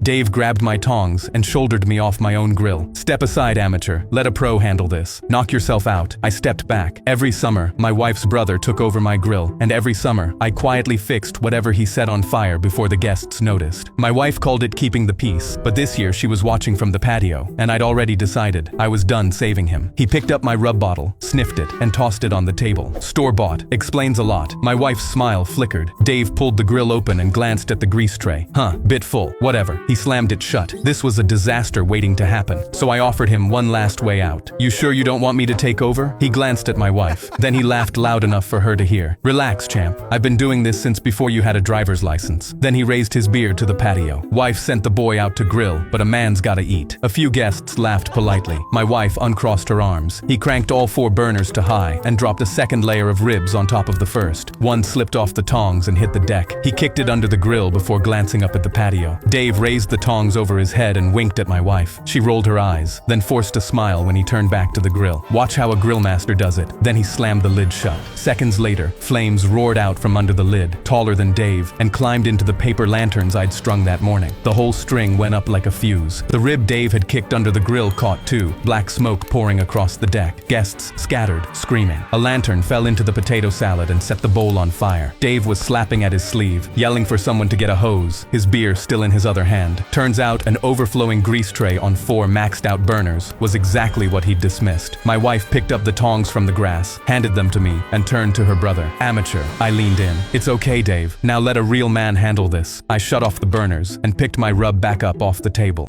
Dave grabbed my tongs and shouldered me off my own grill. "Step aside, amateur. Let a pro handle this. Knock yourself out." I stepped back. Every summer, my wife's brother took over my grill, and every summer, I quietly fixed whatever he set on fire before the guests noticed. My wife called it keeping the peace, but this year she was watching from the patio, and I'd already decided I was done saving him. He picked up my rub bottle, sniffed it, and tossed it on the table. "Store-bought. Explains a lot." My wife's smile flickered. Dave pulled the grill open and glanced at the grease tray. Bit full. Whatever. He slammed it shut. This was a disaster waiting to happen, so I offered him one last way out. "You sure you don't want me to take over?" He glanced at my wife. Then he laughed loud enough for her to hear. "Relax, champ. I've been doing this since before you had a driver's license." Then he raised his beer to the patio. Wife sent the boy out to grill, but a man's gotta eat. A few guests laughed politely. My wife uncrossed her arms. He cranked all 4 burners to high and dropped a second layer of ribs on top of the first. One slipped off the tongs and hit the deck. He kicked it under the grill before glancing up at the patio. Dave raised the tongs over his head and winked at my wife. She rolled her eyes, then forced a smile when he turned back to the grill. "Watch how a grill master does it." Then he slammed the lid shut. Seconds later, flames roared out from under the lid, taller than Dave, and climbed into the paper lanterns I'd strung that morning. The whole string went up like a fuse. The rib Dave had kicked under the grill caught too, black smoke pouring across the deck. Guests scattered, screaming. A lantern fell into the potato salad and set the bowl on fire. Dave was slapping at his sleeve, yelling for someone to get a hose, his beer still in his other hand. Turns out an overflowing grease tray on 4 maxed out burners was exactly what he'd dismissed. My wife picked up the tongs from the grass, handed them to me, and turned to her brother. "Amateur." I leaned in. "It's okay, Dave. Now let a real man handle this." I shut off the burners and picked my rub back up off the table.